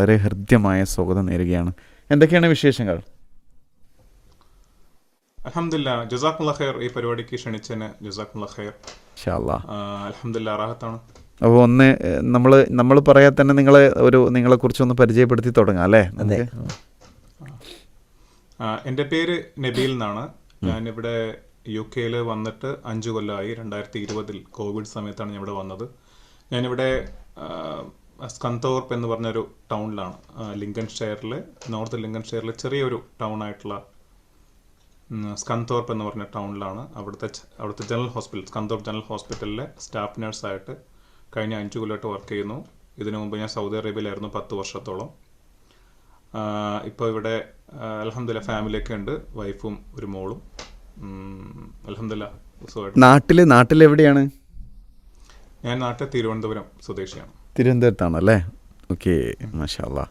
വളരെ ഹൃദ്യമായ സ്വാഗതം നേരുകയാണ്. എന്തൊക്കെയാണ് വിശേഷങ്ങൾ? അൽഹംദുലില്ലാ, ജസാക്കുമുല്ലാ ഖൈർ. ഈ പരിപാടിക്ക് ക്ഷണിച്ചതിന് ജസാക്കുമുല്ലാ ഖൈർ. ഇൻഷാ അല്ലാ. അൽഹംദുലില്ലാ, റാഹത്താണ്. അപ്പോൾ ഒന്ന് നമ്മൾ പറയാൻ തന്നെ നിങ്ങളെക്കുറിച്ചൊന്ന് പരിചയപ്പെടുത്തി തുടങ്ങാം അല്ലേ നമുക്ക്? എൻ്റെ പേര് നബീൽ എന്നാണ്. ഞാനിവിടെ UK വന്നിട്ട് 5 കൊല്ലമായി. 2020 കോവിഡ് സമയത്താണ് ഞാൻ ഇവിടെ വന്നത്. ഞാനിവിടെ സ്കന്തോർപ്പ് എന്ന് പറഞ്ഞൊരു ടൗണിലാണ്, ലിങ്കൺഷെയറിൽ, നോർത്ത് ലിങ്കൺഷെയറിൽ ചെറിയൊരു ടൗൺ ആയിട്ടുള്ള സ്കന്തോർപ്പ് എന്ന് പറഞ്ഞ ടൗണിലാണ്. അവിടുത്തെ ജനറൽ ഹോസ്പിറ്റൽ, സ്കന്തോർപ്പ് ജനറൽ ഹോസ്പിറ്റലിലെ സ്റ്റാഫ് നഴ്സായിട്ട് കഴിഞ്ഞ 5 കൊല്ലമായിട്ട് വർക്ക് ചെയ്യുന്നു. ഇതിനു മുമ്പ് ഞാൻ സൗദി അറേബ്യയിലായിരുന്നു 10 വർഷത്തോളം. ഇപ്പോൾ ഇവിടെ അൽഹംദുലില്ലാ ഫാമിലിയൊക്കെ ഉണ്ട്, വൈഫും ഒരു മോളും. അൽഹംദുലില്ലാ സുഖമായിട്ട്. നാട്ടിലെവിടെയാണ്? ഞാൻ നാട്ടിൽ തിരുവനന്തപുരം സ്വദേശിയാണ്. തിരുവനന്തപുരത്താണ് അല്ലേ? ഓക്കെ, മാഷാ അല്ലാ.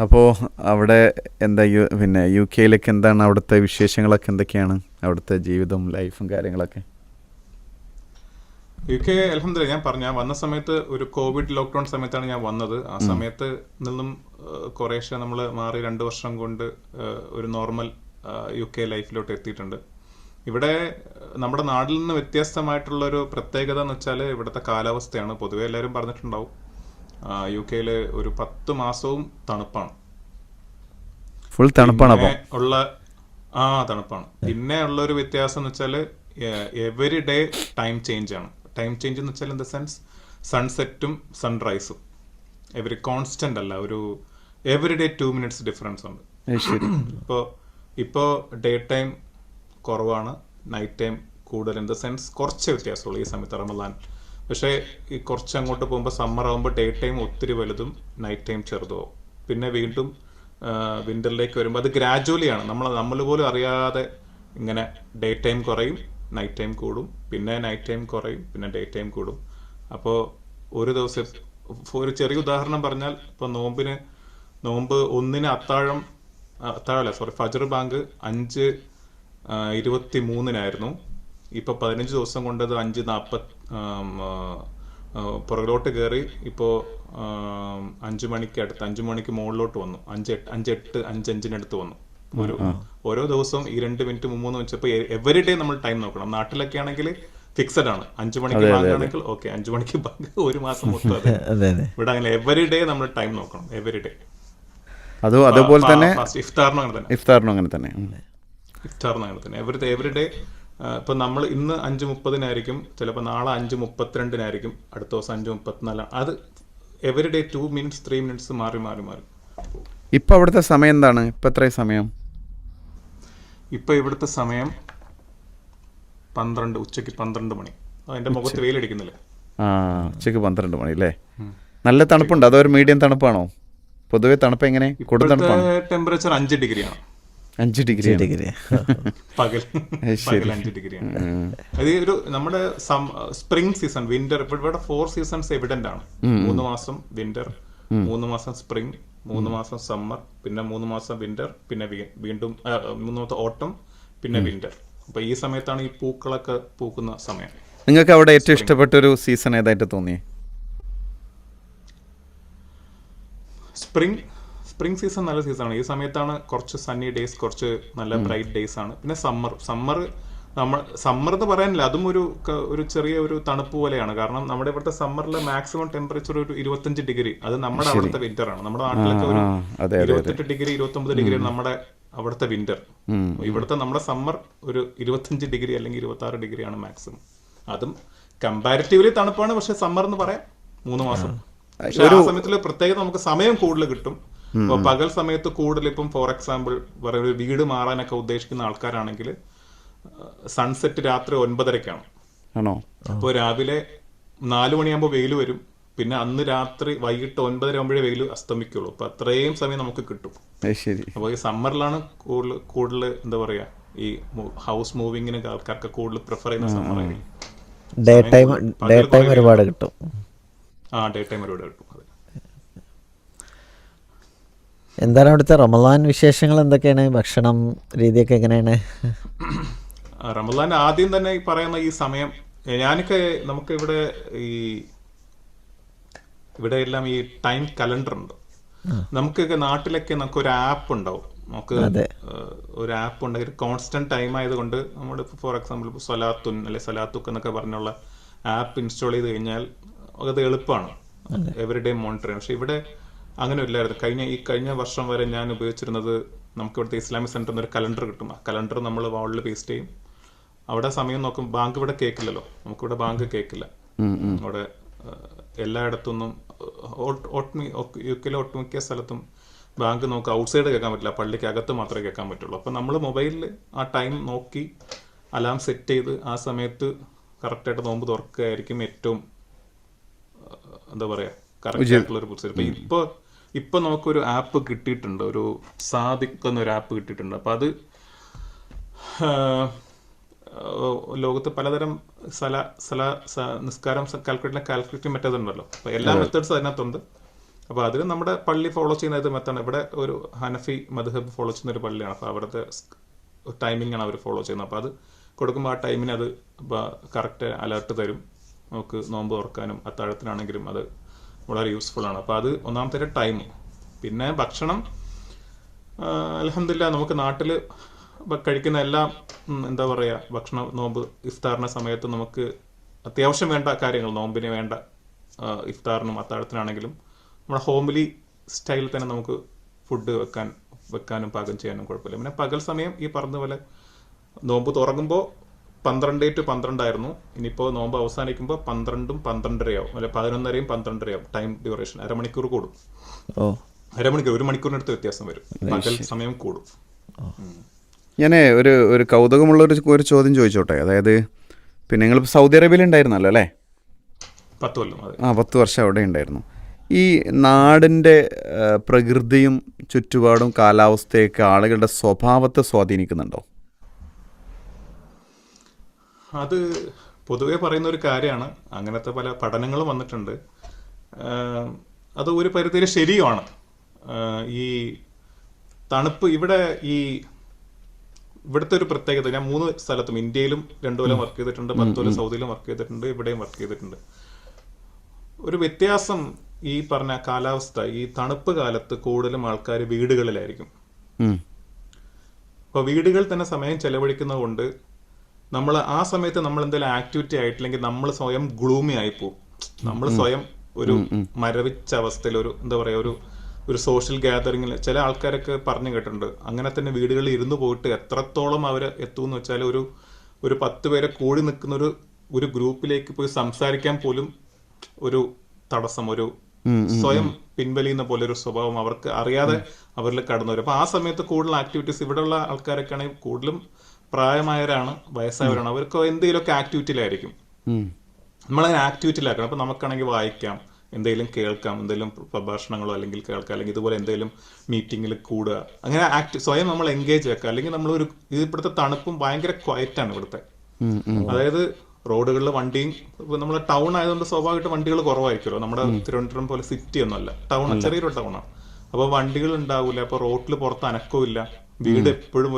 അപ്പോൾ അവിടെ എന്താ പിന്നെ UK എന്താണ് അവിടുത്തെ വിശേഷങ്ങളൊക്കെ എന്തൊക്കെയാണ്? അവിടുത്തെ ജീവിതവും ലൈഫും കാര്യങ്ങളൊക്കെ? UK അൽഹംദുലില്ലാ, ഞാൻ വന്ന സമയത്ത് ഒരു കോവിഡ് ലോക്ക്ഡൗൺ സമയത്താണ് ഞാൻ വന്നത്. ആ സമയത്ത് നിന്നും കുറേശ്ശെ നമ്മൾ മാറി 2 വർഷം കൊണ്ട് ഒരു നോർമൽ UK ലൈഫിലോട്ട് എത്തിയിട്ടുണ്ട്. ഇവിടെ നമ്മുടെ നാട്ടിൽ നിന്ന് വ്യത്യസ്തമായിട്ടുള്ളൊരു പ്രത്യേകത എന്ന് വെച്ചാൽ ഇവിടുത്തെ കാലാവസ്ഥയാണ്. പൊതുവെ എല്ലാവരും പറഞ്ഞിട്ടുണ്ടാവും, UK ഒരു 10 മാസവും തണുപ്പാണ്. ഫുൾ തണുപ്പാണ്. തണുപ്പാണ്. പിന്നെ ഉള്ളൊരു വ്യത്യാസം എന്ന് വെച്ചാൽ എവറി ഡേ ടൈം ചേഞ്ച് ആണ്. ടൈം ചേഞ്ച് എന്ന് വെച്ചാൽ ഇൻ ദ സെൻസ് സൺസെറ്റും സൺറൈസും എവറി കോൺസ്റ്റന്റ് അല്ല, ഒരു എവറി ഡേ 2 മിനിറ്റ്സ് ഡിഫറൻസ് ഉണ്ട്. ഇപ്പോൾ ഡേ ടൈം കുറവാണ്, നൈറ്റ് ടൈം കൂടുതൽ. ഇൻ ദ സെൻസ് കുറച്ച് വ്യത്യാസമുള്ളൂ ഈ സമയത്ത് റമദാൻ. പക്ഷേ ഈ കുറച്ച് അങ്ങോട്ട് പോകുമ്പോൾ സമ്മർ ആകുമ്പോൾ ഡേ ടൈം ഒത്തിരി വലുതും നൈറ്റ് ടൈം ചെറുതും. പിന്നെ വീണ്ടും വിന്ററിലേക്ക് വരുമ്പോൾ അത് ഗ്രാജുവലിയാണ്, നമ്മൾ പോലും അറിയാതെ ഇങ്ങനെ ഡേ ടൈം കുറയും, നൈറ്റ് ടൈം കൂടും, പിന്നെ നൈറ്റ് ടൈം കുറയും, പിന്നെ ഡേ ടൈം കൂടും. അപ്പോൾ ഒരു ദിവസം ഒരു ചെറിയ ഉദാഹരണം പറഞ്ഞാൽ, ഇപ്പോൾ നോമ്പ് 1-ന് ഫജ്ർ ബാങ്ക് 5:23 ഇപ്പോൾ 15 ദിവസം കൊണ്ട് അത് 5:40 പുറകിലോട്ട് കയറി. ഇപ്പോൾ 5 മണിക്ക് മുകളിലോട്ട് വന്നു. 5:05 വന്നു. ഓരോ ദിവസവും ഈ 2 മിനിറ്റ് 3 വെച്ചപ്പോൾ എവറി ഡേ നമ്മൾ ടൈം നോക്കണം. നാട്ടിലൊക്കെ ആണെങ്കിൽ ഫിക്സഡ് ആണ്, 5 മണിക്ക് ബാങ്ക് ആണെങ്കിൽ ഓക്കെ, 5 മണിക്ക് ബാങ്ക് ഒരു മാസം മൊത്തം. ഇവിടെ അങ്ങനെ എവറി ഡേ നമ്മൾ ടൈം നോക്കണം, എവറി ഡേ. അതുപോലെ തന്നെ ഇഫ്താറിനും അങ്ങനെ തന്നെ. Every day. ഇപ്പൊ നമ്മൾ ഇന്ന് 5:30 ചിലപ്പോൾ നാളെ 5:32 അടുത്ത ദിവസം 5:34. അത് എവറി ഡേ 2 മിനിറ്റ്സ് 3 മിനിറ്റ്സ് മാറി. ഇപ്പൊ അവിടുത്തെ സമയം എന്താണ്? ഇപ്പൊ എത്രയും സമയം? ഇപ്പൊ ഇവിടുത്തെ സമയം 12, ഉച്ചക്ക് 12 മണി. അതിന്റെ മുഖത്ത് വെയിലടിക്കുന്നില്ലേ? ഉച്ചക്ക് 12 മണി അല്ലേ? നല്ല തണുപ്പുണ്ട്? അതോ ഒരു മീഡിയം തണുപ്പാണോ? പൊതുവെ തണുപ്പ് എങ്ങനെ? ടെമ്പറേച്ചർ 5 ഡിഗ്രിയാണ്. 5 ഡിഗ്രി പകൽ 5 ഡിഗ്രിയാണ്. അത് ഒരു നമ്മുടെ സ്പ്രിംഗ് സീസൺ, വിന്റർ. ഇവിടെ 4 സീസൺസ് എവിഡന്റ് ആണ്. 3 മാസം വിന്റർ, 3 മാസം സ്പ്രിംഗ്, 3 മാസം സമ്മർ, പിന്നെ 3 മാസം വിന്റർ, പിന്നെ വീണ്ടും 3 മാസം ഓട്ടം, പിന്നെ വിന്റർ. അപ്പൊ ഈ സമയത്താണ് ഈ പൂക്കളൊക്കെ പൂക്കുന്ന സമയം. നിങ്ങൾക്ക് അവിടെ ഏറ്റവും ഇഷ്ടപ്പെട്ട ഒരു സീസൺ ഏതായിട്ട് തോന്നി? സ്പ്രിംഗ് സീസൺ നല്ല സീസണാണ്. ഈ സമയത്താണ് കുറച്ച് സണ്ണി ഡേയ്സ്, കുറച്ച് നല്ല ബ്രൈറ്റ് ഡേയ്സ് ആണ്. പിന്നെ സമ്മർ എന്ന് പറയാനില്ല, അതും ഒരു ചെറിയ ഒരു തണുപ്പ് പോലെയാണ്. കാരണം നമ്മുടെ ഇവിടുത്തെ സമ്മറിലെ മാക്സിമം ടെമ്പറേച്ചർ ഒരു 25 ഡിഗ്രി. അത് നമ്മുടെ അവിടുത്തെ വിന്റർ ആണ്. നമ്മുടെ നാട്ടിലൊക്കെ ഒരു 28 ഡിഗ്രി 29 ഡിഗ്രി നമ്മുടെ അവിടുത്തെ വിന്റർ. ഇവിടുത്തെ നമ്മുടെ സമ്മർ ഒരു 25 ഡിഗ്രി അല്ലെങ്കിൽ 26 ഡിഗ്രിയാണ് മാക്സിമം. അതും കമ്പാരിറ്റീവ്ലി തണുപ്പാണ്, പക്ഷെ സമ്മർ എന്ന് പറയാം 3 മാസം. പക്ഷെ ആ സമയത്തിൽ പ്രത്യേകത നമുക്ക് സമയം കൂടുതൽ കിട്ടും. ഇപ്പൊ പകൽ സമയത്ത് കൂടുതൽ, ഇപ്പം ഫോർ എക്സാമ്പിൾ ഒരു വീട് മാറാനൊക്കെ ഉദ്ദേശിക്കുന്ന ആൾക്കാരാണെങ്കിൽ സൺസെറ്റ് രാത്രി 9:30 അപ്പോൾ രാവിലെ 4 മണിയാകുമ്പോൾ വെയിൽ വരും. പിന്നെ അന്ന് രാത്രി വൈകിട്ട് 9:30 ആകുമ്പോഴേ വെയിൽ അസ്തമിക്കുള്ളൂ. അപ്പൊ അത്രയും സമയം നമുക്ക് കിട്ടും. അപ്പോൾ ഈ സമ്മറിലാണ് കൂടുതൽ എന്താ പറയാ, ഈ ഹൗസ് മൂവിങ്ങിന് ആൾക്കാർക്ക് കൂടുതൽ പ്രിഫർ ചെയ്യുന്ന സമ്മറായിരിക്കും. ഡേ ടൈം ഒരുപാട് കിട്ടും. ഡേ ടൈം ഒരുപാട് കിട്ടും. എന്താണ് അവിടുത്തെ റമദാൻ വിശേഷങ്ങൾ? എന്തൊക്കെയാണ് ഭക്ഷണം രീതിയൊക്കെ എങ്ങനെയാണ്? റമദാൻ ആദ്യം തന്നെ ഈ പറയുന്ന ഈ സമയം, നമുക്ക് ഇവിടെ എല്ലാം ഈ ടൈം കലണ്ടർ ഉണ്ട്. നമുക്കൊക്കെ നാട്ടിലൊക്കെ നമുക്ക് ഒരു ആപ്പ് ഉണ്ടാവും, നമുക്ക് ഒരു ആപ്പ് ഉണ്ടെങ്കിൽ കോൺസ്റ്റന്റ് ടൈം ആയതുകൊണ്ട് നമ്മൾ ഫോർ എക്സാമ്പിൾ സലാത്തുൻ അല്ലെ സലാത്തുക്ക് എന്നൊക്കെ പറഞ്ഞുള്ള ആപ്പ് ഇൻസ്റ്റാൾ ചെയ്ത് കഴിഞ്ഞാൽ അത് എളുപ്പമാണ് എവറിഡേ മോണിറ്റർ ചെയ്യാൻ. പക്ഷെ ഇവിടെ അങ്ങനെ ഇല്ലായിരുന്നു. കഴിഞ്ഞ വർഷം വരെ ഞാൻ ഉപയോഗിച്ചിരുന്നത് നമുക്ക് ഇവിടുത്തെ ഇസ്ലാമിക് സെന്ററിൽ നിന്ന് ഒരു കലണ്ടർ കിട്ടും. ആ കലണ്ടർ നമ്മൾ വാളിൽ പേസ്റ്റ് ചെയ്യും. അവിടെ സമയം നോക്കും. ബാങ്ക് ഇവിടെ കേൾക്കില്ലല്ലോ, നമുക്കിവിടെ ബാങ്ക് കേൾക്കില്ല. അവിടെ എല്ലായിടത്തൊന്നും യുകെയിലെ ഒട്ടുമിക്ക സ്ഥലത്തും ബാങ്ക് നമുക്ക് ഔട്ട്സൈഡ് കേൾക്കാൻ പറ്റില്ല, പള്ളിക്ക് അകത്ത് മാത്രമേ കേൾക്കാൻ പറ്റുള്ളൂ. അപ്പം നമ്മൾ മൊബൈലിൽ ആ ടൈം നോക്കി അലാം സെറ്റ് ചെയ്ത് ആ സമയത്ത് കറക്റ്റായിട്ട് നോമ്പ് തുറക്കുകയായിരിക്കും ഏറ്റവും എന്താ പറയുക കറക്റ്റ് ആയിട്ടുള്ള ഒരു പ്രൊസീജിയർ. ഇപ്പൊ നമുക്കൊരു ആപ്പ് കിട്ടിയിട്ടുണ്ട്, ഒരു സാദിഖ് എന്നൊരു ആപ്പ് കിട്ടിയിട്ടുണ്ട്. അപ്പം അത് ലോകത്ത് പലതരം നിസ്കാരം കാൽക്കുലേറ്റിംഗ് മെത്തേഡ് ഉണ്ടല്ലോ. അപ്പോൾ എല്ലാ മെത്തേഡ്സും അതിനകത്തുണ്ട്. അപ്പോൾ അതിൽ നമ്മുടെ പള്ളി ഫോളോ ചെയ്യുന്ന ഇത് മെത്തേഡ്. ഇവിടെ ഒരു ഹനഫി മദ്ഹബ് ഫോളോ ചെയ്യുന്ന ഒരു പള്ളിയാണ്. അപ്പോൾ അവിടുത്തെ ടൈമിംഗ് ആണ് അവർ ഫോളോ ചെയ്യുന്നത്. അപ്പോൾ അത് കൊടുക്കുമ്പോൾ ആ ടൈമിന് അത് കറക്റ്റ് അലേർട്ട് തരും. നമുക്ക് നോമ്പ് തുറക്കാനും അത്താഴത്തിനാണെങ്കിലും അത് വളരെ യൂസ്ഫുൾ ആണ്. അപ്പോൾ അത് ഒന്നാമത്തെ ടൈം. പിന്നെ ഭക്ഷണം അൽഹംദുലില്ലാ നമുക്ക് നാട്ടിൽ കഴിക്കുന്ന എല്ലാം എന്താ പറയുക ഭക്ഷണം നോമ്പ് ഇഫ്താറിൻ്റെ സമയത്ത് നമുക്ക് അത്യാവശ്യം വേണ്ട കാര്യങ്ങൾ നോമ്പിന് വേണ്ട ഇഫ്താറിനും അത്താഴത്തിനാണെങ്കിലും നമ്മുടെ ഹോംലി സ്റ്റൈലിൽ തന്നെ നമുക്ക് ഫുഡ് വെക്കാനും പാകം ചെയ്യാനും കുഴപ്പമില്ല. പിന്നെ പകൽ സമയം ഈ പറഞ്ഞ പോലെ നോമ്പ് തുറങ്ങുമ്പോൾ 12 to 12 ആയിരുന്നു. ഇനിയിപ്പോൾ നോമ്പ് അവസാനിക്കുമ്പോൾ 12 12:30 അല്ലെ 11:30 12:30 ടൈം ഡ്യൂറേഷൻ അരമണിക്കൂർ കൂടും. അരമണിക്കൂർ 1 മണിക്കൂറിനടുത്ത് വ്യത്യാസം വരും. പകൽ സമയം കൂടും. ഞാൻ ഒരു കൗതുകമുള്ള ഒരു ചോദ്യം ചോദിച്ചോട്ടെ. അതായത് പിന്നെ നിങ്ങൾ സൗദി അറേബ്യയിൽ ഉണ്ടായിരുന്നല്ലോ അല്ലേ? 10 കൊല്ലം. 10 വർഷം അവിടെ ഉണ്ടായിരുന്നു. ഈ നാടിൻ്റെ പ്രകൃതിയും ചുറ്റുപാടും കാലാവസ്ഥയൊക്കെ ആളുകളുടെ സ്വഭാവത്തെ സ്വാധീനിക്കുന്നുണ്ടോ? അത് പൊതുവെ പറയുന്ന ഒരു കാര്യമാണ്. അങ്ങനത്തെ പല പഠനങ്ങളും വന്നിട്ടുണ്ട്. അത് ഒരു പരിധിയിൽ ശരിയുമാണ്. ഈ തണുപ്പ് ഇവിടുത്തെ ഒരു പ്രത്യേകത, ഞാൻ 3 സ്ഥലത്തും ഇന്ത്യയിലും 2 കൊല്ലം വർക്ക് ചെയ്തിട്ടുണ്ട്, 10 കൊല്ലം സൗദിയിലും വർക്ക് ചെയ്തിട്ടുണ്ട്, ഇവിടെയും വർക്ക് ചെയ്തിട്ടുണ്ട്. ഒരു വ്യത്യാസം ഈ പറഞ്ഞ കാലാവസ്ഥ, ഈ തണുപ്പ് കാലത്ത് കൂടുതലും ആൾക്കാർ വീടുകളിലായിരിക്കും. അപ്പോൾ വീടുകളിൽ തന്നെ സമയം ചെലവഴിക്കുന്നത് കൊണ്ട് നമ്മൾ ആ സമയത്ത് നമ്മൾ എന്തെങ്കിലും ആക്ടിവിറ്റി ആയിട്ടില്ലെങ്കിൽ നമ്മൾ സ്വയം ഗ്ലൂമി ആയിപ്പോവും. നമ്മൾ സ്വയം ഒരു മരവിച്ച അവസ്ഥയിൽ എന്താ പറയുക ഒരു സോഷ്യൽ ഗ്യാതറിങ്ങിൽ ചില ആൾക്കാരൊക്കെ പറഞ്ഞു കേട്ടിട്ടുണ്ട്. അങ്ങനെ തന്നെ വീടുകളിൽ ഇരുന്ന് പോയിട്ട് എത്രത്തോളം അവർ എത്തുമെന്ന് വെച്ചാൽ ഒരു 10 പേരെ കൂടി നിൽക്കുന്ന ഒരു ഗ്രൂപ്പിലേക്ക് പോയി സംസാരിക്കാൻ പോലും ഒരു തടസ്സം, ഒരു സ്വയം പിൻവലിയുന്ന പോലെ ഒരു സ്വഭാവം അവർക്ക് അറിയാതെ അവരിൽ കടന്നു വരും. അപ്പൊ ആ സമയത്ത് കൂടുതൽ ആക്ടിവിറ്റീസ് ഇവിടെയുള്ള ആൾക്കാരൊക്കെ ആണെങ്കിൽ കൂടുതലും പ്രായമായവരാണ്, വയസ്സായവരാണ്, അവർക്ക് എന്തെങ്കിലുമൊക്കെ ആക്ടിവിറ്റിയിലായിരിക്കും. നമ്മളതിനെ ആക്ടിവിറ്റിയിലാക്കണം. അപ്പൊ നമുക്കാണെങ്കിൽ വായിക്കാം, എന്തെങ്കിലും കേൾക്കാം, എന്തെങ്കിലും പ്രഭാഷണങ്ങളോ അല്ലെങ്കിൽ കേൾക്കാം, അല്ലെങ്കിൽ ഇതുപോലെ എന്തെങ്കിലും മീറ്റിങ്ങിൽ കൂടുക, അങ്ങനെ സ്വയം നമ്മൾ എൻഗേജ് ആക്കുക. അല്ലെങ്കിൽ ഇവിടുത്തെ തണുപ്പും ഭയങ്കര ക്വയറ്റാണ് ഇവിടുത്തെ. അതായത് റോഡുകളിൽ വണ്ടിയും, നമ്മൾ ടൗൺ ആയതുകൊണ്ട് സ്വാഭാവികമായിട്ട് വണ്ടികൾ കുറവായിരിക്കുമല്ലോ. നമ്മുടെ തിരുവനന്തപുരം പോലെ സിറ്റി ഒന്നുമല്ല, ടൗൺ ചെറിയൊരു ടൗണാണ്. അപ്പോൾ വണ്ടികൾ ഉണ്ടാവില്ല. അപ്പോൾ റോഡിൽ പുറത്ത് അനക്കവും ഇല്ല. വീട് എപ്പോഴും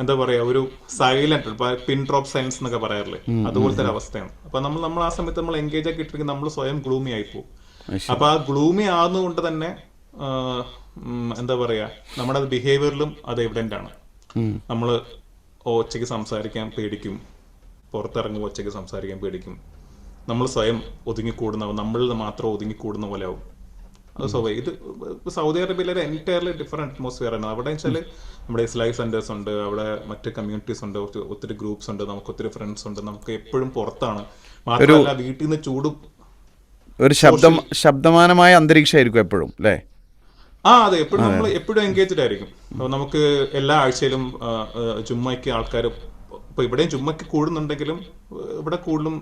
എന്താ പറയാ ഒരു സൈലന്റ്, പിൻ ഡ്രോപ്പ് സൈലൻസ് എന്നൊക്കെ പറയാറില്ലേ, അതുപോലത്തെ ഒരു അവസ്ഥയാണ്. അപ്പൊ നമ്മൾ ആ സമയത്ത് നമ്മൾ എൻഗേജ് ആക്കി ഇട്ടിരിക്കും, നമ്മൾ സ്വയം ഗ്ലൂമി ആയിപ്പോവും. അപ്പൊ ആ ഗ്ലൂമി ആകുന്നതുകൊണ്ട് തന്നെ എന്താ പറയാ നമ്മുടെ ബിഹേവിയറിലും അത് എവിഡന്റ് ആണ്. നമ്മൾ ഒച്ചയ്ക്ക് സംസാരിക്കാൻ പേടിക്കും, പുറത്തിറങ്ങുമ്പോൾ ഒച്ചയ്ക്ക് സംസാരിക്കാൻ പേടിക്കും, നമ്മൾ സ്വയം ഒതുങ്ങിക്കൂടുന്ന, നമ്മളിൽ മാത്രം ഒതുങ്ങിക്കൂടുന്ന പോലെ ആവും. അത് സ്വാഭാവികം. ഇത് സൗദി അറേബ്യയിലെ എൻറ്റയർലി ഡിഫറെന്റ് അറ്റ്മോസ്ഫിയർ ആണ്. അവിടെ വെച്ചാൽ നമ്മുടെ ഇസ്ലാമിക് സെന്റേഴ്സ് ഉണ്ട്, അവിടെ മറ്റ് കമ്മ്യൂണിറ്റീസ് ഉണ്ട്, ഒത്തിരി ഗ്രൂപ്പ്സ് ഉണ്ട്, നമുക്ക് ഒത്തിരി ഫ്രണ്ട്സ് ഉണ്ട്, നമുക്ക് എപ്പോഴും പുറത്താണ്. മാത്രമല്ല വീട്ടിൽ നിന്ന് ചൂടും ഒരു ശബ്ദമാനമായ അന്തരീക്ഷമായിരിക്കും എപ്പോഴും അല്ലേ? അതെ, എപ്പോഴും നമ്മൾ എപ്പോഴും എൻഗേജ്ഡ് ആയിരിക്കും. നമുക്ക് എല്ലാ ആഴ്ചയിലും ജുമ്മയ്ക്ക് ആൾക്കാർ, ഇപ്പൊ ഇവിടെയും ജുമ്മയ്ക്ക് കൂടുന്നുണ്ടെങ്കിലും ഇവിടെ കൂടുതലും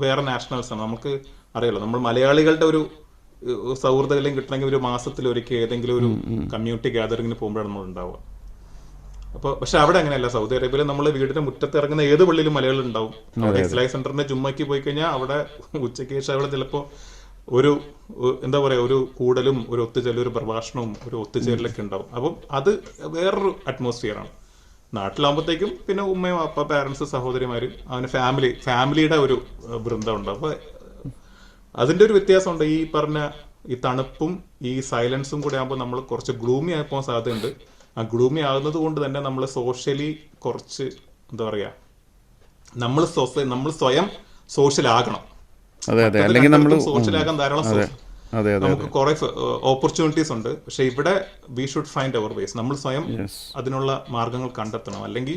വേറെ നാഷണൽസ് ആണ്. നമുക്ക് അറിയാലോ, നമ്മൾ മലയാളികളുടെ ഒരു സൗഹൃദം കിട്ടണമെങ്കിൽ ഒരു മാസത്തിൽ ഒരിക്കൽ ഏതെങ്കിലും ഒരു കമ്മ്യൂണിറ്റി ഗ്യാതറിങ്ങിന് പോകുമ്പോഴാണ് നമ്മൾ ഉണ്ടാവുക. അപ്പോൾ പക്ഷെ അവിടെ അങ്ങനെയല്ല. സൗദി അറേബ്യയിൽ നമ്മൾ വീടിന്റെ മുറ്റത്ത് ഇറങ്ങുന്ന ഏത് പള്ളിയിലും മലയാളം ഉണ്ടാവും. അവിടെ ഇസ്ലാമിക് സെന്ററിന്റെ ജുമ്മയ്ക്ക് പോയി കഴിഞ്ഞാൽ അവിടെ ഉച്ചയ്ക്ക് ശേഷം അവിടെ ചിലപ്പോൾ എന്താ പറയാ ഒരു കൂടലും ഒരു ഒത്തുചേരലും ഒരു പ്രഭാഷണവും ഒരു ഒത്തുചേരലൊക്കെ ഉണ്ടാവും. അപ്പം അത് വേറൊരു അറ്റ്മോസ്ഫിയർ ആണ്. നാട്ടിലാകുമ്പോഴത്തേക്കും പിന്നെ ഉമ്മയും അപ്പ, പാരന്റ്സ്, സഹോദരിമാര്, അവന് ഫാമിലിയുടെ ഒരു ബൃന്ദം ഉണ്ട്. അപ്പൊ അതിന്റെ ഒരു വ്യത്യാസമുണ്ട്. ഈ പറഞ്ഞ ഈ തണുപ്പും ഈ സൈലൻസും കൂടെ ആകുമ്പോൾ നമ്മൾ കുറച്ച് ഗ്ലൂമി ആയി പോകാൻ സാധ്യതയുണ്ട്. ആ ഗ്ലൂമി ആകുന്നത് കൊണ്ട് തന്നെ നമ്മൾ സോഷ്യലി കുറച്ച് എന്താ പറയുക, നമ്മൾ സ്വയം സോഷ്യൽ ആകണം. അതെ അതെ, അല്ലെങ്കിൽ നമ്മൾ സോഷ്യൽ ആകാൻ ധാരാളം അതെ അതെ നമുക്ക് കുറെ ഓപ്പർച്യൂണിറ്റീസ് ഉണ്ട്. പക്ഷെ ഇവിടെ we should find our ways. നമ്മൾ സ്വയം അതിനുള്ള മാർഗങ്ങൾ കണ്ടെത്തണം. അല്ലെങ്കിൽ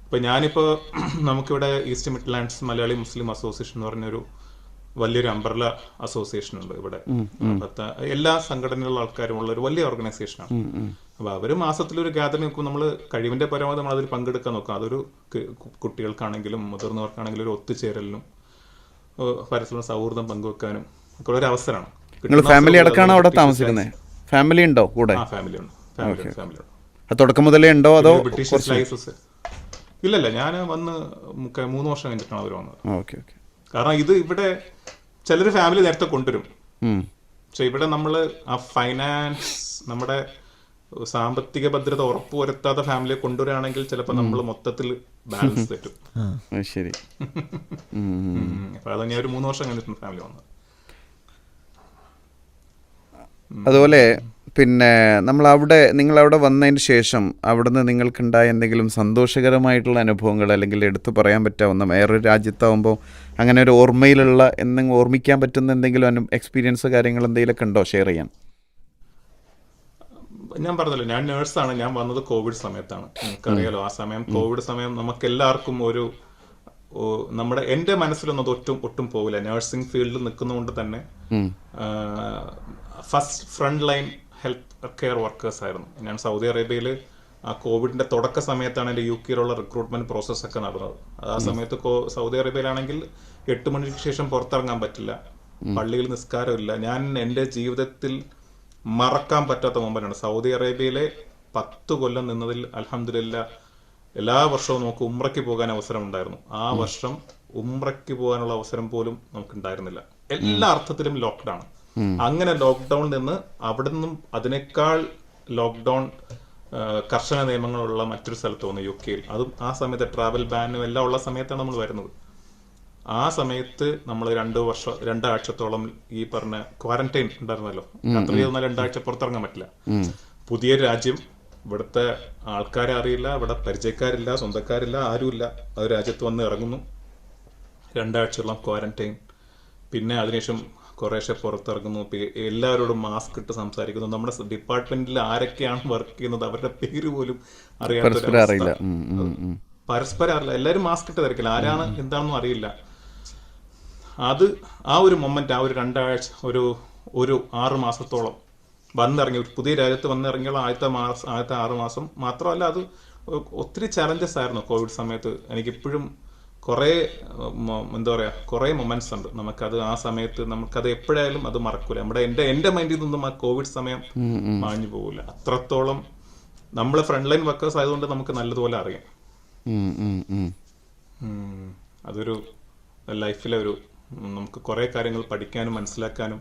ഇപ്പൊ ഞാനിപ്പോ നമുക്കിവിടെ East Midlands Malayali Muslim association എന്ന് പറഞ്ഞൊരു വലിയൊരു അംബ്രല അസോസിയേഷൻ ഉണ്ട് ഇവിടെ. എല്ലാ സംഘടനയിലുള്ള ആൾക്കാരും ഉള്ള ഒരു വലിയ ഓർഗനൈസേഷനാണ്. അപ്പൊ അവര് മാസത്തിലൊരു ഗാദറിംഗ് നോക്കും. നമ്മൾ കഴിവിന്റെ പരമാവധി നമ്മൾ അതിൽ പങ്കെടുക്കാൻ നോക്കാം. അതൊരു കുട്ടികൾക്കാണെങ്കിലും മുതിർന്നവർക്കാണെങ്കിലും ഒരു ഒത്തുചേരലിനും പരസ്പരം സൗഹൃദം പങ്കുവെക്കാനും ഒക്കെ ഒരു അവസരമാണ്. നിങ്ങൾ ഫാമിലി അടക്കമാണ് അവിടെ താമസിക്കുന്നത്? ഫാമിലി ഉണ്ടോ കൂടെ? ഫാമിലി ഉണ്ട്, ഫാമിലി ഉണ്ട്. തുടക്കം മുതലേ ഉണ്ടോ അതോ? ബ്രിട്ടീഷ് സ്ലൈസസ് ഇല്ലല്ല, ഞാൻ വന്ന് 3 വർഷം കഴിഞ്ഞിട്ടാണ് അവർ വന്നത്. Okay okay. കാരണം ഇത് ഇവിടെ ചിലർ ഫാമിലി നേരത്തെ കൊണ്ടുവരും. പക്ഷെ ഇവിടെ നമ്മൾ ആ ഫൈനാൻസ്, നമ്മുടെ സാമ്പത്തിക ഭദ്രത ഉറപ്പുവരുത്താത്ത ഫാമിലിയെ കൊണ്ടുവരികയാണെങ്കിൽ ചിലപ്പോൾ നമ്മൾ മൊത്തത്തിൽ ബാലൻസ് തെറ്റും. ശരി. അപ്പൊ അത് ഞാൻ ഒരു 3 വർഷം കഴിഞ്ഞിട്ടാണ് ഫാമിലി വന്നത്. അതുപോലെ പിന്നെ നിങ്ങളവിടെ വന്നതിന് ശേഷം അവിടുന്ന് നിങ്ങൾക്കുണ്ടായ എന്തെങ്കിലും സന്തോഷകരമായിട്ടുള്ള അനുഭവങ്ങൾ, അല്ലെങ്കിൽ എടുത്തു പറയാൻ പറ്റാവുന്ന, വേറൊരു രാജ്യത്താവുമ്പോൾ അങ്ങനെ ഒരു ഓർമ്മയിലുള്ള ഓർമ്മിക്കാൻ പറ്റുന്ന എന്തെങ്കിലും എക്സ്പീരിയൻസ് കാര്യങ്ങൾ എന്തെങ്കിലുമൊക്കെ ഉണ്ടോ ഷെയർ ചെയ്യാൻ? ഞാൻ പറഞ്ഞല്ലോ, ഞാൻ നേഴ്സാണ്. ഞാൻ വന്നത് കോവിഡ് സമയത്താണ്. നിങ്ങൾക്കറിയാലോ, ആ സമയം കോവിഡ് സമയം നമുക്ക് എല്ലാവർക്കും ഒരു എൻ്റെ മനസ്സിലൊന്നും അത് ഒട്ടും പോകില്ല. നഴ്സിംഗ് ഫീൽഡിൽ നിൽക്കുന്നതുകൊണ്ട് തന്നെ first front line health care workers ആയിരുന്നു. ഞാൻ സൗദി അറേബ്യയിൽ ആ കോവിഡിന്റെ തുടക്ക സമയത്താണ് എൻ്റെ UK റിക്രൂട്ട്മെന്റ് പ്രോസസ്സൊക്കെ നടന്നത്. ആ സമയത്ത് സൗദി അറേബ്യയിലാണെങ്കിൽ 8 മണിക്ക് ശേഷം പുറത്തിറങ്ങാൻ പറ്റില്ല, പള്ളിയിൽ നിസ്കാരമില്ല. ഞാൻ എൻ്റെ ജീവിതത്തിൽ മറക്കാൻ പറ്റാത്ത മൊമെന്റാണ്. സൗദി അറേബ്യയിലെ 10 കൊല്ലം നിന്നതിൽ അൽഹംദുലില്ലാഹ് എല്ലാ വർഷവും നമുക്ക് ഉംറയ്ക്ക് പോകാൻ അവസരം ഉണ്ടായിരുന്നു. ആ വർഷം ഉംറയ്ക്ക് പോകാനുള്ള അവസരം പോലും നമുക്ക് ഉണ്ടായിരുന്നില്ല. എല്ലാ അർത്ഥത്തിലും ലോക്ക്ഡൌൺ. അങ്ങനെ ലോക്ക്ഡൌണിൽ നിന്ന് അവിടെ നിന്നും അതിനേക്കാൾ ലോക്ക്ഡൌൺ കർശന നിയമങ്ങളുള്ള മറ്റൊരു സ്ഥലത്ത് വന്നു, UK-യിൽ. അതും ആ സമയത്ത് ട്രാവൽ ബാനും എല്ലാം ഉള്ള സമയത്താണ് നമ്മൾ വരുന്നത്. ആ സമയത്ത് നമ്മൾ 2 ആഴ്ചത്തോളം ഈ പറഞ്ഞ ക്വാറന്റൈൻ ഉണ്ടായിരുന്നല്ലോ. അത്രയും 2 ആഴ്ച പുറത്തിറങ്ങാൻ പറ്റില്ല. പുതിയ രാജ്യം, ഇവിടുത്തെ ആൾക്കാരെ അറിയില്ല, ഇവിടെ പരിചയക്കാരില്ല, സ്വന്തക്കാരില്ല, ആരുമില്ല. അത് രാജ്യത്ത് വന്ന് ഇറങ്ങുന്നു, 2 ആഴ്ചയോളം ക്വാറന്റൈൻ. പിന്നെ അതിനുശേഷം കുറേശ്ശെ പുറത്തിറങ്ങുന്നു, എല്ലാവരോടും മാസ്ക് ഇട്ട് സംസാരിക്കുന്നു. നമ്മുടെ ഡിപ്പാർട്ട്മെന്റിൽ ആരൊക്കെയാണ് വർക്ക് ചെയ്യുന്നത് അവരുടെ പേര് പോലും അറിയാത്ത, പരസ്പരം അറിയില്ല. എല്ലാവരും മാസ്ക് ഇട്ട് തിരക്കില്ല, ആരാണ് എന്താണെന്നും അറിയില്ല. അത് ആ ഒരു മൊമെന്റ്, ആ ഒരു 2 ആഴ്ച, ഒരു 6 മാസത്തോളം വന്നിറങ്ങി, പുതിയ രാജ്യത്ത് വന്നിറങ്ങിയുള്ള ആദ്യത്തെ 6 മാസം മാത്രമല്ല, അത് ഒത്തിരി ചലഞ്ചസ് ആയിരുന്നു കോവിഡ് സമയത്ത്. എനിക്കിപ്പോഴും കുറേ എന്താ പറയുക, കുറേ മൊമെന്റ്സ് ഉണ്ട്. നമുക്കത് ആ സമയത്ത് നമുക്കത് എപ്പോഴായാലും അത് മറക്കൂല. എൻ്റെ മൈൻഡിൽ നിന്നും ആ കോവിഡ് സമയം മാഞ്ഞു പോകില്ല. അത്രത്തോളം നമ്മൾ ഫ്രണ്ട് ലൈൻ വർക്കേഴ്സ് ആയതുകൊണ്ട് നമുക്ക് നല്ലതുപോലെ അറിയാം. അതൊരു ലൈഫിലെ നമുക്ക് കുറേ കാര്യങ്ങൾ പഠിക്കാനും മനസ്സിലാക്കാനും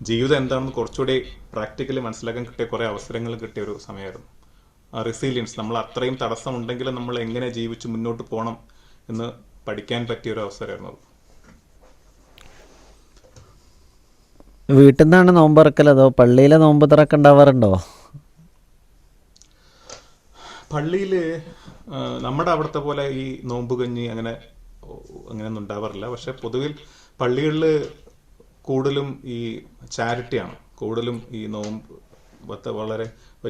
ജീവിതം എന്താണെന്ന് കുറച്ചുകൂടി പ്രാക്ടിക്കലി മനസ്സിലാക്കാൻ കിട്ടിയ കുറേ അവസരങ്ങൾ കിട്ടിയ ഒരു സമയമായിരുന്നു. ആ റെസീലിയൻസ്, നമ്മൾ അത്രയും തടസ്സം ഉണ്ടെങ്കിലും നമ്മൾ എങ്ങനെ ജീവിച്ച് മുന്നോട്ട് പോകണം എന്ന് പഠിക്കാൻ പറ്റിയ ഒരു അവസരമായിരുന്നു അത്. വീട്ടിൽ നിന്നാണ് നോമ്പ് തുറക്കൽ അതോ പള്ളിയിലെ നോമ്പ് തുറക്ക ഉണ്ടാവാറുണ്ടോ? പള്ളിയിൽ നമ്മുടെ അവിടുത്തെ പോലെ ഈ നോമ്പ് കഞ്ഞി അങ്ങനെയൊന്നും ഉണ്ടാവാറില്ല. പക്ഷെ പൊതുവിൽ പള്ളികളിൽ കൂടുതലും ഈ ചാരിറ്റിയാണ്. കൂടുതലും ഈ നോമ്പ് വളരെ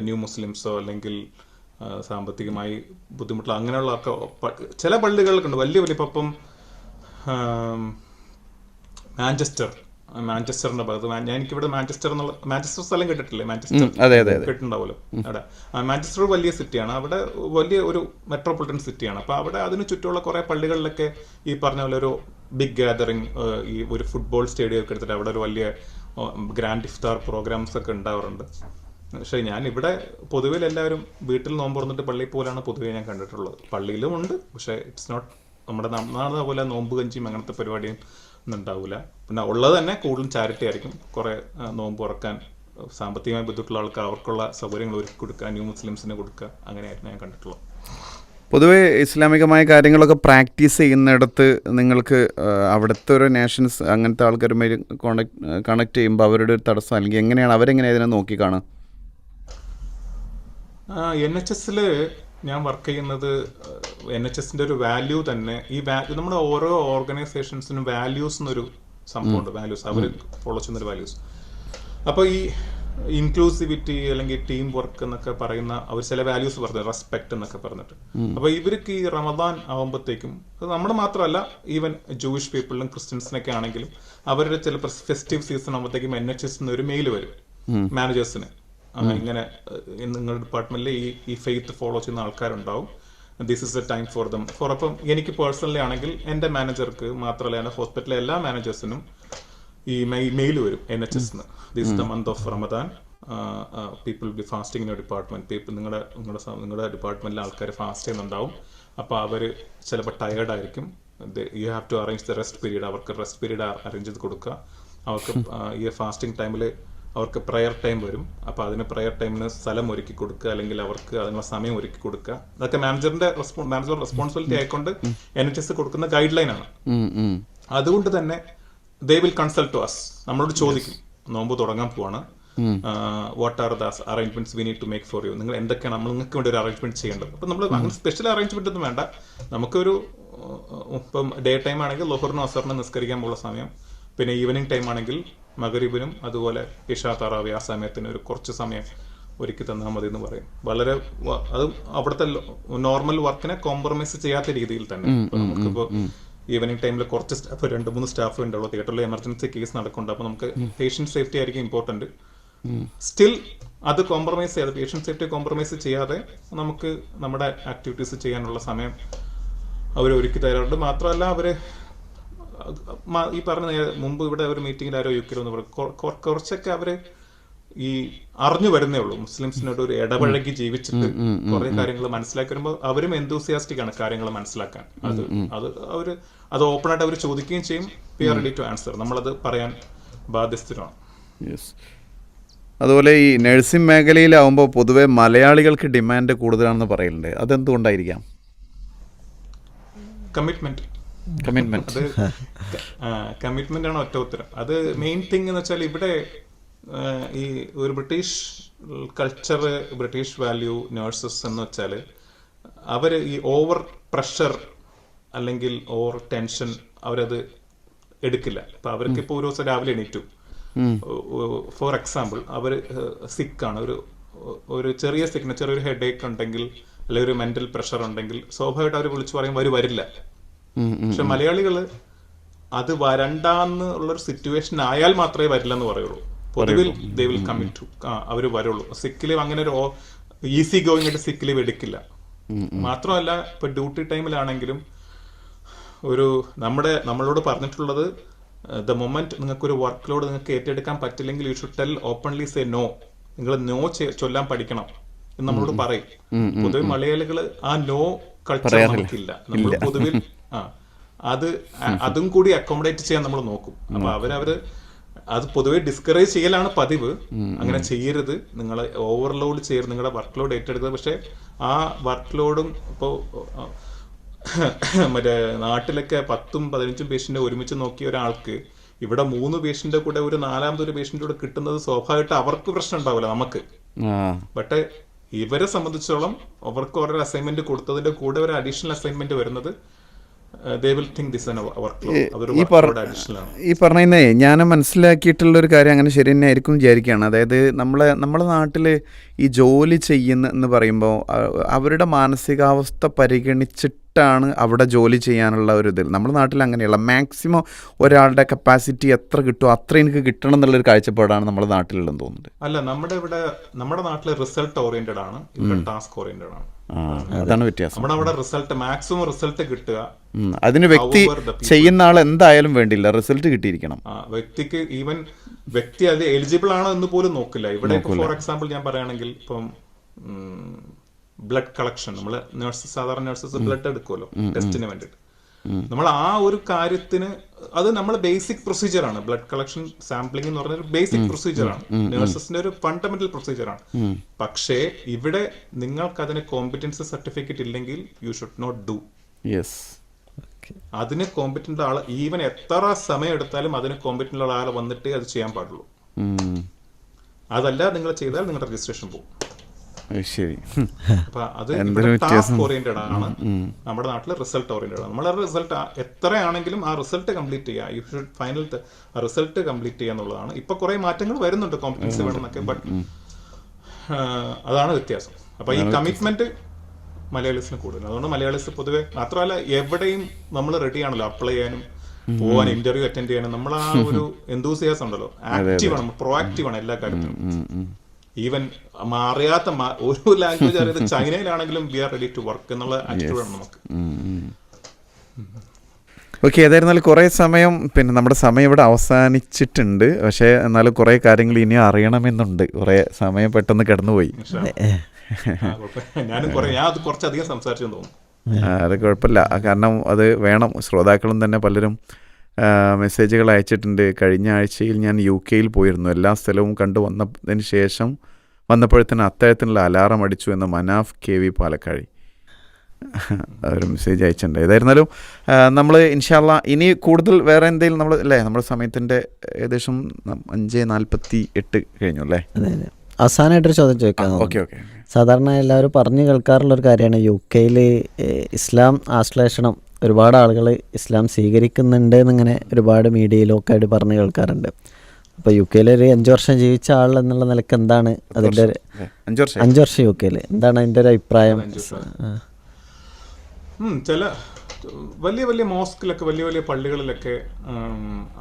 ന്യൂ മുസ്ലിംസോ അല്ലെങ്കിൽ സാമ്പത്തികമായി ബുദ്ധിമുട്ടുള്ള അങ്ങനെയുള്ള ചില പള്ളികൾക്കുണ്ട് വലിയ ഇപ്പം മാഞ്ചസ്റ്ററിന്റെ ഭാഗത്ത്, എനിക്കിവിടെ മാഞ്ചസ്റ്റർ സ്ഥലം കേട്ടിട്ടില്ലേ? മാഞ്ചസ്റ്റർ കേട്ടിട്ടുണ്ടാവുമല്ലോ. അവിടെ മാഞ്ചസ്റ്റർ വലിയ സിറ്റിയാണ്, അവിടെ വലിയ ഒരു മെട്രോപൊളിറ്റൻ സിറ്റിയാണ്. അപ്പൊ അവിടെ അതിന് ചുറ്റുമുള്ള കുറെ പള്ളികളിലൊക്കെ ഈ പറഞ്ഞ പോലെ ഒരു ബിഗ് ഗാദറിങ്, ഈ ഒരു ഫുട്ബോൾ സ്റ്റേഡിയം ഒക്കെ എടുത്തിട്ട് അവിടെ ഒരു വലിയ ഗ്രാൻഡ് ഇഫ്താർ പ്രോഗ്രാംസ് ഒക്കെ ഉണ്ടാവാറുണ്ട്. പക്ഷെ ഞാൻ ഇവിടെ പൊതുവെ എല്ലാവരും വീട്ടിൽ നോമ്പ് തുറന്നിട്ട് പള്ളിയിൽ പോലാണ് പൊതുവെ ഞാൻ കണ്ടിട്ടുള്ളത്. പള്ളിയിലും ഉണ്ട്, പക്ഷെ ഇറ്റ്സ് നോട്ട് നമ്മുടെ നാളെ പോലെ നോമ്പ് കഞ്ചിയും അങ്ങനത്തെ പരിപാടിയും ഒന്നും ഉണ്ടാവില്ല. പിന്നെ ഉള്ളത് തന്നെ കൂടുതലും ചാരിറ്റി ആയിരിക്കും. കുറെ നോമ്പ് തുറക്കാൻ സാമ്പത്തികമായി ബുദ്ധിമുട്ടുള്ള ആൾക്ക് അവർക്കുള്ള സൗകര്യങ്ങൾ ഒരുക്കി കൊടുക്കുക, ന്യൂ മുസ്ലിംസിന് കൊടുക്കുക, അങ്ങനെയായിരുന്നു ഞാൻ കണ്ടിട്ടുള്ളത്. പൊതുവേ ഇസ്ലാമികമായ കാര്യങ്ങളൊക്കെ പ്രാക്ടീസ് ചെയ്യുന്നിടത്ത് നിങ്ങൾക്ക് അവിടുത്തെ ഒരു നേഷൻസ് അങ്ങനത്തെ ആൾക്കാരുമായി കണക്ട് ചെയ്യുമ്പോൾ അവരുടെ ഒരു തടസ്സം അല്ലെങ്കിൽ എങ്ങനെയാണ് അവരെങ്ങനെ ഇതിനെ നോക്കിക്കാണുക? NHS ഞാൻ വർക്ക് ചെയ്യുന്നത് NHSന്റെ ഒരു വാല്യൂ തന്നെ നമ്മുടെ ഓരോ ഓർഗനൈസേഷൻസിനും വാല്യൂസ് എന്നൊരു സംഭവമുണ്ട്. വാല്യൂസ് അവർ ഫോളോ ചെയ്യുന്നൊരു വാല്യൂസ്. അപ്പോൾ ഈ ഇൻക്ലൂസിവിറ്റി അല്ലെങ്കിൽ ടീം വർക്ക് എന്നൊക്കെ പറയുന്ന അവർ ചില വാല്യൂസ് പറഞ്ഞു, റെസ്പെക്ട് എന്നൊക്കെ പറഞ്ഞിട്ട്. അപ്പൊ ഇവർക്ക് ഈ റമദാൻ ആകുമ്പോഴത്തേക്കും നമ്മുടെ മാത്രമല്ല, ഈവൻ ജൂയിഷ് പീപ്പിളിലും ക്രിസ്ത്യൻസിനൊക്കെ ആണെങ്കിലും അവരുടെ ചില ഫെസ്റ്റീവ് സീസൺ ആകുമ്പോഴത്തേക്കും NHS ഒരു മെയിൽ വരും മാനേജേഴ്സിന്, ഇങ്ങനെ നിങ്ങളുടെ ഡിപ്പാർട്ട്മെന്റിൽ ഈ ഫെയ്ത്ത് ഫോളോ ചെയ്യുന്ന ആൾക്കാരുണ്ടാവും, this is A time for them for. അപ്പം എനിക്ക് പേഴ്സണലി ആണെങ്കിൽ എൻ്റെ മാനേജർക്ക് മാത്രമല്ല, എൻ്റെ ഹോസ്പിറ്റലിലെ എല്ലാ മാനേജേഴ്സിനും ഈ മെയിൽ വരും NHS ന്ന്. This the month of Ramadan, people B fasting in your department. People നിങ്ങളുടെ ഡിപ്പാർട്ട്മെന്റിലെ ആൾക്കാർ ഫാസ്റ്റ് ചെയ്യുന്നുണ്ടാവും. അപ്പോൾ അവർ ചിലപ്പോൾ ടയേർഡ് ആയിരിക്കും. You have to arrange the rest period. അവർക്ക് റെസ്റ്റ് പീരീഡ് അറേഞ്ച് ചെയ്ത് കൊടുക്കുക. അവർക്ക് ഈ ഫാസ്റ്റിംഗ് ടൈമിൽ അവർക്ക് പ്രയർ ടൈം വരും. അപ്പോൾ അതിന് പ്രയർ ടൈമിന് സ്ഥലം ഒരുക്കി കൊടുക്കുക, അല്ലെങ്കിൽ അവർക്ക് അതിനുള്ള സമയം ഒരുക്കി കൊടുക്കുക. അതൊക്കെ മാനേജർ റെസ്പോൺസിബിലിറ്റി ആയിക്കൊണ്ട് NHS കൊടുക്കുന്ന ഗൈഡ് ലൈൻ ആണ്. അതുകൊണ്ട് തന്നെ they will consult to us. നമ്മളോട് ചോദിക്കും, നോമ്പ് തുടങ്ങാൻ പോവാണ്, what are the arrangements we need to make for you. നിങ്ങൾ എന്തൊക്കെയാണ് നിങ്ങൾക്ക് വേണ്ടി ഒരു അറേഞ്ച്മെന്റ് ചെയ്യേണ്ടത്. അപ്പം നമ്മൾ അങ്ങനെ സ്പെഷ്യൽ അറേഞ്ച്മെന്റ് ഒന്നും വേണ്ട. നമുക്കൊരു ഇപ്പം ഡേ ടൈം ആണെങ്കിൽ ലുഹറിനും അസറിനും നിസ്കരിക്കാൻ പോകുന്ന സമയം, പിന്നെ ഈവനിങ് ടൈം ആണെങ്കിൽ മഗ്രിബിനും അതുപോലെ ഇഷാ തറാവി ആ സമയത്തിന് ഒരു കുറച്ച് സമയം ഒരുക്കി തന്നാൽ മതി എന്ന് പറയും. വളരെ അതും അവിടുത്തെ നോർമൽ വർക്കിനെ കോംപ്രമൈസ് ചെയ്യാത്ത രീതിയിൽ തന്നെ. നമുക്കിപ്പോൾ ഈവനിങ് ടൈമിൽ കുറച്ച് സ്റ്റാഫ്, 2-3 സ്റ്റാഫ് ഉണ്ടാവുള്ളൂ. തിയേറ്ററിൽ എമർജൻസി കേസ് നടക്കുന്നുണ്ട്. അപ്പോൾ നമുക്ക് പേഷ്യന്റ് സേഫ്റ്റി ആയിരിക്കും ഇമ്പോർട്ടന്റ്. സ്റ്റിൽ അത് കോംപ്രമൈസ് ചെയ്യാതെ, പേഷ്യന്റ് സേഫ്റ്റി കോംപ്രമൈസ് ചെയ്യാതെ നമുക്ക് നമ്മുടെ ആക്ടിവിറ്റീസ് ചെയ്യാനുള്ള സമയം അവർ ഒരുക്കി തരാറുണ്ട്. മാത്രമല്ല അവര് ഈ പറഞ്ഞ മുമ്പ് ഇവിടെ ഒരു മീറ്റിംഗിൽ ആരോ UK എന്ന് പറയും, കുറച്ചൊക്കെ അവര് ഈ അറിഞ്ഞു വരുന്നേ ഉള്ളൂ. മുസ്ലിംസിനോട് ഒരു ഇടപഴകി ജീവിച്ചിട്ട് കുറെ കാര്യങ്ങൾ മനസ്സിലാക്കി വരുമ്പോൾ അവരും എന്തൂസിയാസ്റ്റിക് ആണ് കാര്യങ്ങൾ മനസ്സിലാക്കാൻ. അത് ഓപ്പൺ ആയിട്ട് അവർ ചോദിക്കുകയും ചെയ്യും. We are ready to answer. നമ്മളത് പറയാൻ ബാധ്യസ്ഥരാണ്. അതുപോലെ ഈ നഴ്സിംഗ് മേഖലയിലാവുമ്പോൾ പൊതുവെ മലയാളികൾക്ക് ഡിമാൻഡ് കൂടുതലാണെന്ന് പറയുന്നുണ്ട്. അതെന്തുകൊണ്ടായിരിക്കാം? കമ്മിറ്റ്മെന്റ് ആണ് ഒറ്റ ഉത്തരം. അത് മെയിൻ തിങ് എന്ന് വെച്ചാൽ ഇവിടെ ഈ ഒരു British culture, British value nurses എന്ന് വെച്ചാൽ അവർ ഈ ഓവർ പ്രഷർ അല്ലെങ്കിൽ ഓവർ ടെൻഷൻ അവരത് എടുക്കില്ല. അപ്പൊ അവർക്ക് ഇപ്പോൾ ഒരു ദിവസം രാവിലെ എണീറ്റു, ഫോർ എക്സാമ്പിൾ അവർ സിക്കാണ്, ഒരു ചെറിയ സിക്നസ്, ചെറിയൊരു ഹെഡ് ഏക്ക് ഉണ്ടെങ്കിൽ അല്ലെങ്കിൽ ഒരു മെന്റൽ പ്രഷർ ഉണ്ടെങ്കിൽ സ്വാഭാവികമായിട്ട് അവർ വിളിച്ചു പറയുമ്പോൾ അവർ വരില്ല. പക്ഷെ മലയാളികള് അത് വരണ്ടെന്ന് ഉള്ളൊരു സിറ്റുവേഷൻ ആയാൽ മാത്രമേ വരില്ലെന്ന് പറയുള്ളൂ. പൊതുവിൽ ദേ വിൽ കമ്മിറ്റ് ടു, അവർ വരുള്ളൂ. സിക്ക് ലീവ് അങ്ങനെ ഒരു ഈസി ഗോയിങ് ആയിട്ട് സിക്ക് ലീവ് എടുക്കില്ല. മാത്രമല്ല ഇപ്പൊ ഡ്യൂട്ടി ടൈമിലാണെങ്കിലും നമ്മളോട് പറഞ്ഞിട്ടുള്ളത്, ദ മൊമെന്റ് നിങ്ങൾക്കൊരു വർക്ക് ലോഡ് നിങ്ങൾക്ക് ഏറ്റെടുക്കാൻ പറ്റില്ലെങ്കിൽ you should tell openly say no. നിങ്ങൾ നോ ചൊല്ലാൻ പഠിക്കണം എന്ന് നമ്മളോട് പറയും. പൊതുവെ മലയാളികള് ആ നോ കൾച്ചർ നമുക്കില്ല. നമ്മൾ പൊതുവിൽ അതും കൂടി അക്കോമഡേറ്റ് ചെയ്യാൻ നമ്മൾ നോക്കും. അപ്പൊ അവര് അത് പൊതുവെ ഡിസ്കറേജ് ചെയ്യലാണ് പതിവ്. അങ്ങനെ ചെയ്യരുത്, നിങ്ങൾ ഓവർലോഡ് ചെയ്യരുത്, നിങ്ങളുടെ വർക്ക് ലോഡ് ഏറ്റെടുക്കുക. പക്ഷെ ആ വർക്ക് ലോഡും ഇപ്പോൾ മറ്റേ നാട്ടിലൊക്കെ 10-15 പേഷ്യന്റ് ഒരുമിച്ച് നോക്കിയ ഒരാൾക്ക് ഇവിടെ 3 പേഷ്യന്റ് കൂടെ ഒരു 4ാമതൊരു പേഷ്യന്റ് കൂടെ കിട്ടുന്നത് സ്വാഭാവികമായിട്ട് അവർക്ക് പ്രശ്നം ഉണ്ടാവില്ല, നമുക്ക്. ബട്ട് ഇവരെ സംബന്ധിച്ചോളം അവർക്ക് ഓരോ അസൈൻമെന്റ് കൊടുത്തതിന്റെ കൂടെ ഒരു അഡീഷണൽ അസൈൻമെന്റ് വരുന്നത് ഈ പറഞ്ഞേ ഞാൻ മനസ്സിലാക്കിയിട്ടുള്ളൊരു കാര്യം അങ്ങനെ ശരി തന്നെ ആയിരിക്കും വിചാരിക്കുകയാണ്. അതായത് നമ്മളെ നാട്ടിൽ ഈ ജോലി ചെയ്യുന്ന എന്ന് പറയുമ്പോൾ അവരുടെ മാനസികാവസ്ഥ പരിഗണിച്ചിട്ടാണ് അവിടെ ജോലി ചെയ്യാനുള്ള ഒരു ഇതിൽ. നമ്മുടെ നാട്ടിൽ അങ്ങനെയുള്ള മാക്സിമം ഒരാളുടെ കപ്പാസിറ്റി എത്ര കിട്ടുമോ അത്ര എനിക്ക് കിട്ടണം എന്നുള്ളൊരു കാഴ്ചപ്പാടാണ് നമ്മുടെ നാട്ടിലുള്ളതെന്ന് തോന്നുന്നുണ്ട്. അല്ല, നമ്മുടെ നാട്ടിൽ റിസൾട്ട് ഓറിയന്റഡ് ആണ്, ഇവിടെ ടാസ്ക് ഓറിയന്റഡ് ആണ്. അതാണ് വ്യത്യാസം. നമ്മുടെ റിസൾട്ട് മാക്സിമം റിസൾട്ട് കിട്ടുക, അതിന് വ്യക്തി ചെയ്യുന്ന ആൾ എന്തായാലും വേണ്ടില്ല, റിസൾട്ട് കിട്ടിയിരിക്കണം. വ്യക്തി അത് എലിജിബിൾ ആണോ എന്ന് പോലും നോക്കില്ല. ഇവിടെ ഫോർ എക്സാമ്പിൾ ഞാൻ പറയുകയാണെങ്കിൽ ഇപ്പം ബ്ലഡ് കളക്ഷൻ, നമ്മള് സാധാരണ നഴ്സസ് ബ്ലഡ് എടുക്കുമല്ലോ ടെസ്റ്റിന് വേണ്ടിയിട്ട്. നമ്മൾ ആ ഒരു കാര്യത്തിന് അത് നമ്മൾ ബേസിക് പ്രൊസീജിയറാണ്. ബ്ലഡ് കളക്ഷൻ സാമ്പിളിംഗ് എന്ന് പറഞ്ഞ ഒരു ബേസിക് പ്രൊസീജിയറാണ്, നഴ്സസിന്റെ ഒരു ഫണ്ടമെന്റൽ പ്രൊസീജിയറാണ്. പക്ഷേ ഇവിടെ നിങ്ങൾക്ക് അതിന് കോമ്പറ്റൻസി സർട്ടിഫിക്കറ്റ് ഇല്ലെങ്കിൽ യു ഷുഡ് നോട്ട് ഡു. അതിന് കോമ്പറ്റന്റ് ആള് ഈവൻ എത്ര സമയം എടുത്താലും അതിന് കോമ്പറ്റന്റ് ഉള്ള ആൾ വന്നിട്ടേ അത് ചെയ്യാൻ പാടുള്ളൂ. അതല്ല നിങ്ങൾ ചെയ്താൽ നിങ്ങളുടെ രജിസ്ട്രേഷൻ പോകും. ശരി. അപ്പൊ അത് ടാസ്ക് ഓറിയന്റഡ് ആണ്, നമ്മുടെ നാട്ടിൽ റിസൾട്ട് ഓറിയന്റഡ് ആണ്. നമ്മളെ റിസൾട്ട് എത്രയാണെങ്കിലും ആ റിസൾട്ട് കംപ്ലീറ്റ് ചെയ്യുക, you should final result complete ചെയ്യുക എന്നുള്ളതാണ്. ഇപ്പൊ കുറെ മാറ്റങ്ങൾ വരുന്നുണ്ട് കോമ്പറ്റൻസി വേണമെന്നൊക്കെ, ബട്ട് അതാണ് വ്യത്യാസം. അപ്പൊ ഈ കമ്മിറ്റ്മെന്റ് മലയാളീസിന് കൂടുതൽ. അതുകൊണ്ട് മലയാളീസ് പൊതുവെ, മാത്രമല്ല എവിടെയും നമ്മൾ റെഡിയാണല്ലോ അപ്ലൈ ചെയ്യാനും പോവാൻ, ഇന്റർവ്യൂ അറ്റൻഡ് ചെയ്യാനും. നമ്മൾ ആ ഒരു എന്തൂസിയാസം ഉണ്ടല്ലോ, ആക്റ്റീവ് ആണ്, പ്രൊആക്റ്റീവ് ആണ് എല്ലാ കാര്യത്തിലും. ഈവൻ അറിയാത്ത ഒരു ലാംഗ്വേജ് അറിയാത്ത ചൈനയിലാണെങ്കിലും we are ready to work എന്നുള്ള ആറ്റിറ്റ്യൂഡാണ് നമുക്ക്. ഓക്കെ, ഏതായിരുന്നാലും കുറേ സമയം, പിന്നെ നമ്മുടെ സമയം ഇവിടെ അവസാനിച്ചിട്ടുണ്ട്. പക്ഷേ എന്നാലും കുറേ കാര്യങ്ങൾ ഇനിയും അറിയണമെന്നുണ്ട്. കുറേ സമയം പെട്ടെന്ന് കിടന്നുപോയി. ഞാൻ അത് കുറച്ചധികം സംസാരിച്ചെന്ന് തോന്നുന്നു. അത് കുഴപ്പമില്ല, കാരണം അത് വേണം. ശ്രോതാക്കളും തന്നെ പലരും മെസ്സേജുകൾ അയച്ചിട്ടുണ്ട്. കഴിഞ്ഞ ആഴ്ചയിൽ ഞാൻ UK പോയിരുന്നു. എല്ലാ സ്ഥലവും കണ്ടു വന്നതിന് ശേഷം വന്നപ്പോഴത്തേന് അത്താഴത്തിനുള്ള അലാറം അടിച്ചു എന്ന് മനാഫ് KV പാലക്കാഴി ഒരു മെസ്സേജ് അയച്ചിട്ടുണ്ട്. ഏതായിരുന്നാലും നമ്മൾ ഇൻഷാല്ലാ ഇനി കൂടുതൽ വേറെ എന്തെങ്കിലും നമ്മൾ അല്ലേ, നമ്മുടെ സമയത്തിൻ്റെ ഏകദേശം 5:48 കഴിഞ്ഞു അല്ലേ. അതെ അതെ. അവസാനമായിട്ടൊരു ചോദ്യം ചോദിക്കാം. ഓക്കെ. സാധാരണ എല്ലാവരും പറഞ്ഞു കേൾക്കാറുള്ളൊരു കാര്യമാണ് UK ഇസ്ലാം ആശ്ലേഷണം, ഒരുപാട് ആളുകൾ ഇസ്ലാം സ്വീകരിക്കുന്നുണ്ട് എന്നിങ്ങനെ ഒരുപാട് മീഡിയയിലൊക്കെ ആയിട്ട് പറഞ്ഞു കേൾക്കാറുണ്ട്. അപ്പോൾ UK ഒരു 5 വർഷം ജീവിച്ച ആൾ എന്നുള്ള നിലക്ക് എന്താണ് അതിൻ്റെ 5 വർഷം UK എന്താണ് അതിൻ്റെ ഒരു അഭിപ്രായം? ചില വലിയ വലിയ മോസ്കിലൊക്കെ, വലിയ വലിയ പള്ളികളിലൊക്കെ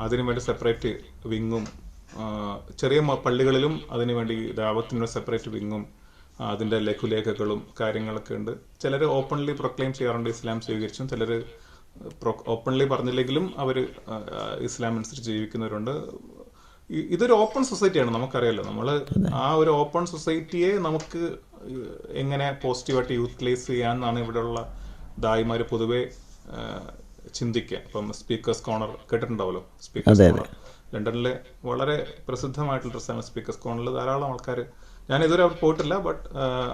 അതിനു വേണ്ടി സെപ്പറേറ്റ് വിങ്ങും, ചെറിയ പള്ളികളിലും അതിനു വേണ്ടി ദാവത്തിനുള്ള സെപ്പറേറ്റ് വിങ്ങും, അതിൻ്റെ ലഘുലേഖകളും കാര്യങ്ങളൊക്കെ ഉണ്ട്. ചിലർ ഓപ്പൺലി പ്രൊക്ലെയിം ചെയ്യാറുണ്ട് ഇസ്ലാം സ്വീകരിച്ചും, ചിലർ ഓപ്പൺലി പറഞ്ഞില്ലെങ്കിലും അവർ ഇസ്ലാം അനുസരിച്ച് ജീവിക്കുന്നവരുണ്ട്. ഇതൊരു ഓപ്പൺ സൊസൈറ്റിയാണ്, നമുക്കറിയാലോ. നമ്മൾ ആ ഒരു ഓപ്പൺ സൊസൈറ്റിയെ നമുക്ക് എങ്ങനെ പോസിറ്റീവായിട്ട് യൂട്ടിലൈസ് ചെയ്യാമെന്നാണ് ഇവിടെയുള്ള ദായിമാർ പൊതുവെ ചിന്തിക്കുക. ഇപ്പം സ്പീക്കേഴ്സ് കോർണർ കേട്ടിട്ടുണ്ടാവല്ലോ. സ്പീക്കേഴ്സ് കോർണർ ലണ്ടനിലെ വളരെ പ്രസിദ്ധമായിട്ടുള്ള സ്ഥലമാണ് സ്പീക്കേഴ്സ് കോർണറിൽ. ധാരാളം ആൾക്കാർ, ഞാൻ ഇതുവരെ അവിടെ പോയിട്ടില്ല, ബട്ട്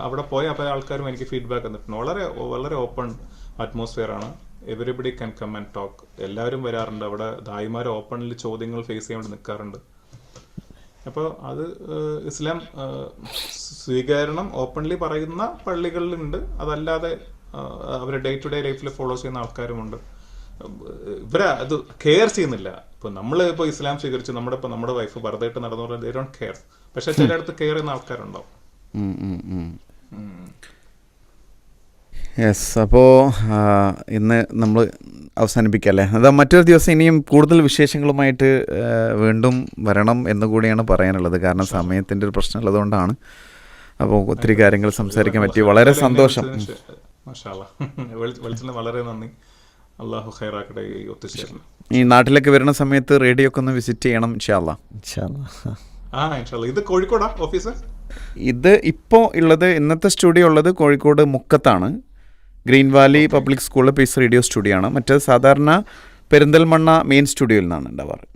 അവിടെ പോയ പല ആൾക്കാരും എനിക്ക് ഫീഡ്ബാക്ക് തന്നിട്ടുണ്ട്. വളരെ വളരെ ഓപ്പൺ അറ്റ്മോസ്ഫിയർ ആണ്. Everybody can come and talk. എല്ലാവരും വരാറുണ്ട് അവിടെ. ദായിമാർ ഓപ്പണിൽ ചോദ്യങ്ങൾ ഫേസ് ചെയ്യാൻ വേണ്ടി നിൽക്കാറുണ്ട്. അപ്പോൾ അത് ഇസ്ലാം സ്വീകരണം ഓപ്പൺലി പറയുന്ന പള്ളികളിലുണ്ട്. അതല്ലാതെ അവരെ ഡേ ടു ഡേ ലൈഫിൽ ഫോളോ ചെയ്യുന്ന ആൾക്കാരുമുണ്ട്. ഇവരെ അത് കെയർ ചെയ്യുന്നില്ല. ഇപ്പൊ നമ്മൾ ഇപ്പോൾ ഇസ്ലാം സ്വീകരിച്ച് നമ്മുടെ വൈഫ് വെറുതെയിട്ട് നടന്നു പറഞ്ഞാൽ ദേ ഡോണ്ട് കെയർ. പക്ഷെ ചിലയിടത്ത് കെയർ ചെയ്യുന്ന ആൾക്കാരുണ്ടാവും. യെസ്. അപ്പോൾ ഇന്ന് നമ്മൾ അവസാനിപ്പിക്കല്ലേ. അതാ മറ്റൊരു ദിവസം ഇനിയും കൂടുതൽ വിശേഷങ്ങളുമായിട്ട് വീണ്ടും വരണം എന്നുകൂടിയാണ് പറയാനുള്ളത്. കാരണം സമയത്തിൻ്റെ ഒരു പ്രശ്നം ഉള്ളതുകൊണ്ടാണ്. അപ്പോൾ ഒത്തിരി കാര്യങ്ങൾ സംസാരിക്കാൻ പറ്റി. വളരെ സന്തോഷം. വളരെ നന്ദി. അല്ലാഹു ഖൈറാക്കട്ടെ ഈ ഒത്തുചേരൽ. ഈ നാട്ടിലേക്ക് വരുന്ന സമയത്ത് റേഡിയോ ഒക്കെ ഒന്ന് വിസിറ്റ് ചെയ്യണം ഇൻഷാ അല്ലാ. ഇത് കോഴിക്കോടാ ഓഫീസ്? ഇത് ഇപ്പോൾ ഉള്ളത്, ഇന്നത്തെ സ്റ്റുഡിയോ ഉള്ളത് കോഴിക്കോട് മുക്കത്താണ്. ഗ്രീൻ വാലി പബ്ലിക് സ്കൂളിലെ പീസ് റേഡിയോ സ്റ്റുഡിയോ ആണ്. മറ്റേത് സാധാരണ പെരിന്തൽമണ്ണ മെയിൻ സ്റ്റുഡിയോയിൽ നിന്നാണ് ഉണ്ടാവാറ്.